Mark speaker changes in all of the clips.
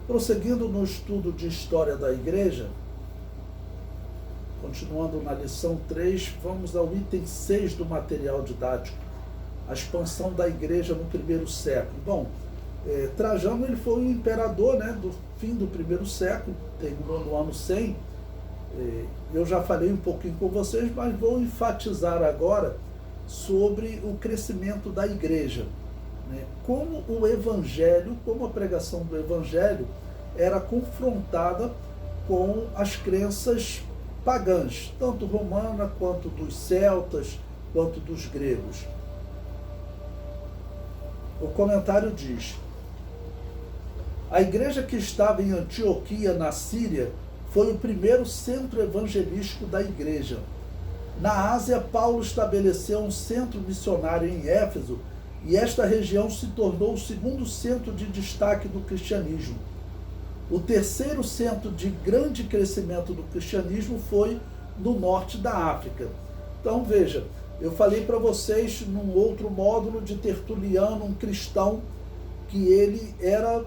Speaker 1: Prosseguindo no estudo de história da igreja, continuando na lição 3, vamos ao item 6 do material didático, a expansão da igreja no primeiro século. Bom, Trajano ele foi um imperador, né, do fim do primeiro século, terminou no ano 100. Eu já falei um pouquinho com vocês, mas vou enfatizar agora sobre o crescimento da igreja, né? Como o evangelho, como a pregação do evangelho era confrontada com as crenças pagãs, tanto romana quanto dos celtas, quanto dos gregos. O comentário diz: a igreja que estava em Antioquia, na Síria, foi o primeiro centro evangelístico da igreja. Na Ásia, Paulo estabeleceu um centro missionário em Éfeso, e esta região se tornou o segundo centro de destaque do cristianismo. O terceiro centro de grande crescimento do cristianismo foi no norte da África. Então veja, eu falei para vocês num outro módulo de Tertuliano, um cristão, que ele era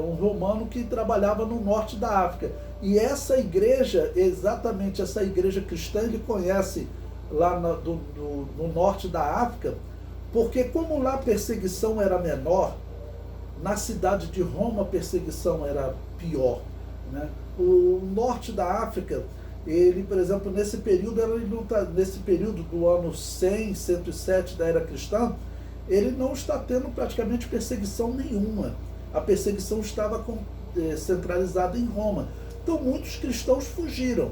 Speaker 1: um romano que trabalhava no norte da África. E essa igreja, exatamente essa igreja cristã, ele conhece lá no norte da África, porque como lá a perseguição era menor, na cidade de Roma a perseguição era pior, né? O norte da África, ele, por exemplo, nesse período do ano 100, 107 da era cristã, ele não está tendo praticamente perseguição nenhuma. A perseguição estava centralizada em Roma. Então muitos cristãos fugiram.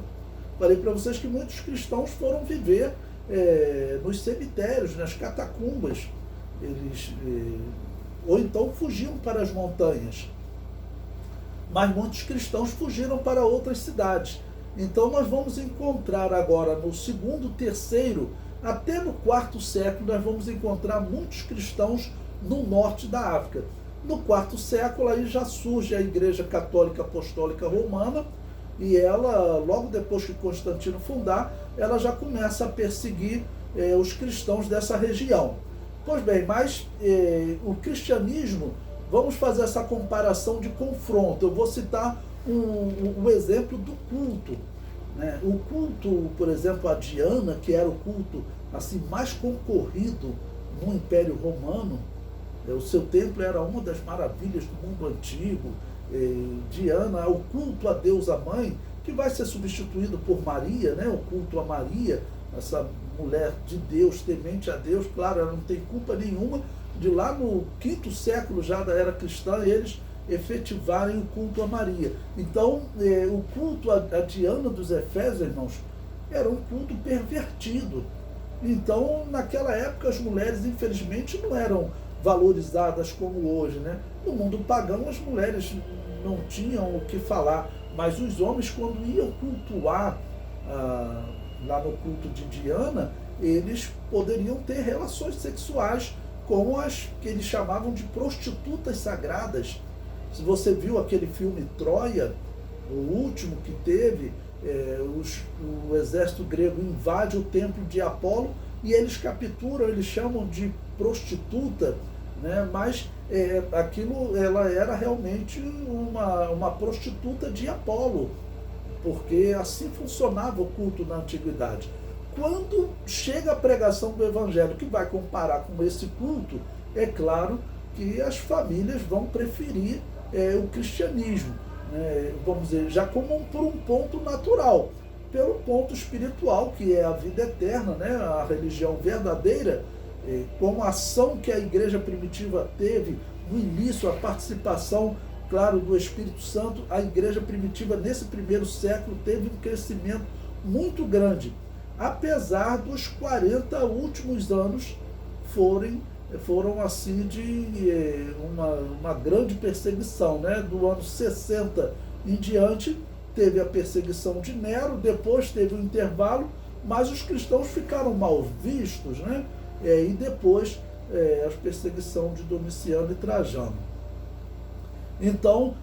Speaker 1: Falei para vocês que muitos cristãos foram viver nos cemitérios, nas catacumbas. Ou então fugiam para as montanhas. Mas muitos cristãos fugiram para outras cidades. Então nós vamos encontrar agora no segundo, terceiro, até no quarto século, nós vamos encontrar muitos cristãos no norte da África. No quarto século aí já surge a Igreja Católica Apostólica Romana, e ela, logo depois que Constantino fundar, ela já começa a perseguir os cristãos dessa região. Pois bem, mas o cristianismo, vamos fazer essa comparação de confronto. Eu vou citar um exemplo do culto, né? O culto, por exemplo, a Diana, que era o culto assim, mais concorrido no Império Romano, o seu templo era uma das maravilhas do mundo antigo. Diana, o culto a Deus, a Mãe, que vai ser substituído por Maria, né? O culto a Maria, essa mulher de Deus, temente a Deus. Claro, ela não tem culpa nenhuma de lá no quinto século já da era cristã eles efetivarem o culto a Maria. Então, o culto a Diana dos Efésios, irmãos, era um culto pervertido. Então, naquela época, as mulheres, infelizmente, não eram valorizadas como hoje, né? No mundo pagão, as mulheres não tinham o que falar, mas os homens, quando iam cultuar lá no culto de Diana, eles poderiam ter relações sexuais com as que eles chamavam de prostitutas sagradas. Se você viu aquele filme Troia, o último que teve, o exército grego invade o templo de Apolo e eles capturam, eles chamam de prostituta, né? Mas aquilo, ela era realmente uma prostituta de Apolo, porque assim funcionava o culto na antiguidade. Quando chega a pregação do evangelho, que vai comparar com esse culto, é claro que as famílias vão preferir o cristianismo, né? Vamos dizer, já como por um ponto natural, pelo ponto espiritual, que é a vida eterna, né? A religião verdadeira, como a ação que a igreja primitiva teve no início, a participação, claro, do Espírito Santo. A igreja primitiva, nesse primeiro século, teve um crescimento muito grande, apesar dos 40 últimos anos foram assim de uma grande perseguição, né? Do ano 60 em diante teve a perseguição de Nero, depois teve um intervalo, mas os cristãos ficaram mal vistos, né? E depois a perseguição de Domiciano e Trajano. Então,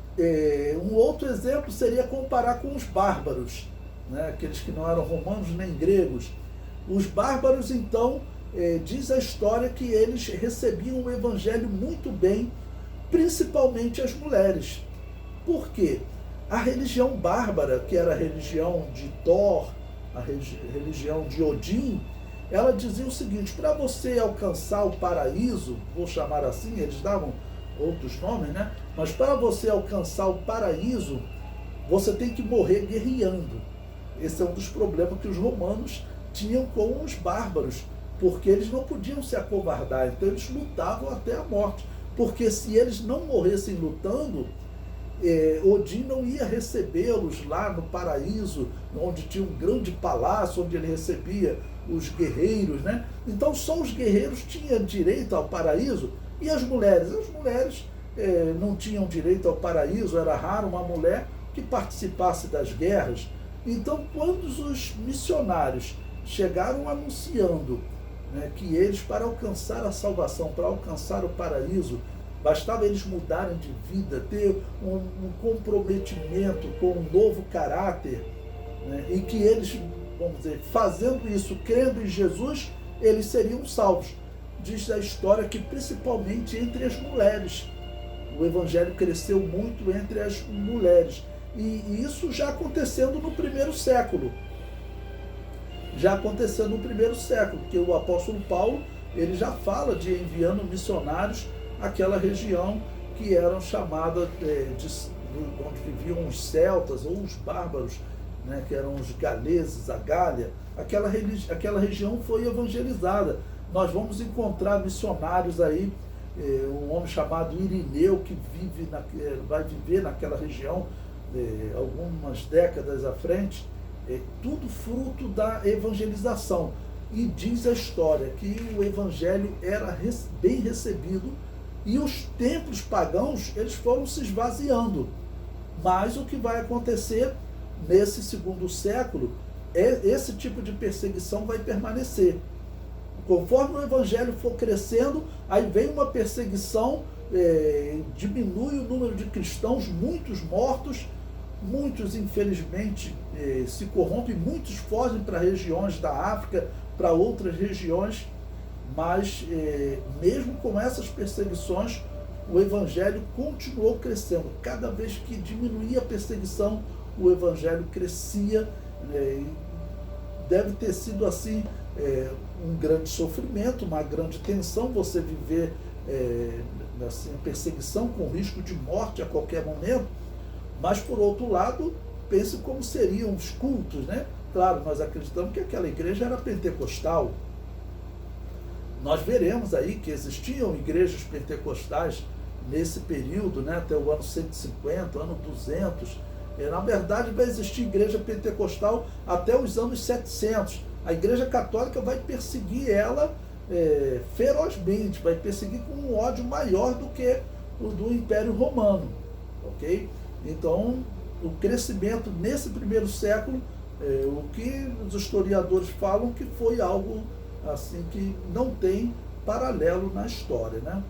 Speaker 1: um outro exemplo seria comparar com os bárbaros, né? Aqueles que não eram romanos nem gregos. Os bárbaros, então, diz a história que eles recebiam o evangelho muito bem, principalmente as mulheres. Por quê? A religião bárbara, que era a religião de Thor, a religião de Odin, ela dizia o seguinte: para você alcançar o paraíso, vou chamar assim, eles davam outros nomes, né? Mas para você alcançar o paraíso, você tem que morrer guerreando. Esse é um dos problemas que os romanos tinham com os bárbaros, porque eles não podiam se acovardar, então eles lutavam até a morte. Porque se eles não morressem lutando, Odin não ia recebê-los lá no paraíso, onde tinha um grande palácio, onde ele recebia os guerreiros, né? Então só os guerreiros tinham direito ao paraíso, e as mulheres? As mulheres não tinham direito ao paraíso, era raro uma mulher que participasse das guerras. Então, quando os missionários chegaram anunciando, né, que eles, para alcançar a salvação, para alcançar o paraíso, bastava eles mudarem de vida, ter um comprometimento com um novo caráter, né, e que eles, vamos dizer, fazendo isso, crendo em Jesus, eles seriam salvos. Diz a história que principalmente entre as mulheres. O evangelho cresceu muito entre as mulheres. E isso já acontecendo no primeiro século. Já acontecendo no primeiro século, porque o apóstolo Paulo, ele já fala de enviando missionários àquela região que eram chamadas onde viviam os celtas ou os bárbaros, né, que eram os galeses, a Gália. Aquela região foi evangelizada. Nós vamos encontrar missionários aí, um homem chamado Irineu, que vai viver naquela região algumas décadas à frente, tudo fruto da evangelização. E diz a história que o evangelho era bem recebido e os templos pagãos, eles foram se esvaziando. Mas o que vai acontecer nesse segundo século, esse tipo de perseguição vai permanecer. Conforme o evangelho for crescendo, aí vem uma perseguição, diminui o número de cristãos, muitos mortos, muitos infelizmente se corrompem, muitos fogem para regiões da África, para outras regiões, mas mesmo com essas perseguições, o evangelho continuou crescendo. Cada vez que diminuía a perseguição, o evangelho crescia. Deve ter sido assim um grande sofrimento, uma grande tensão, você viver assim, perseguição com risco de morte a qualquer momento. Mas, por outro lado, pense como seriam os cultos, né? Claro, nós acreditamos que aquela igreja era pentecostal. Nós veremos aí que existiam igrejas pentecostais nesse período, né? Até o ano 150, ano 200. Na verdade, vai existir igreja pentecostal até os anos 700. A igreja católica vai perseguir ela ferozmente, vai perseguir com um ódio maior do que o do Império Romano. Ok? Então, o crescimento nesse primeiro século, o que os historiadores falam que foi algo assim que não tem paralelo na história, né?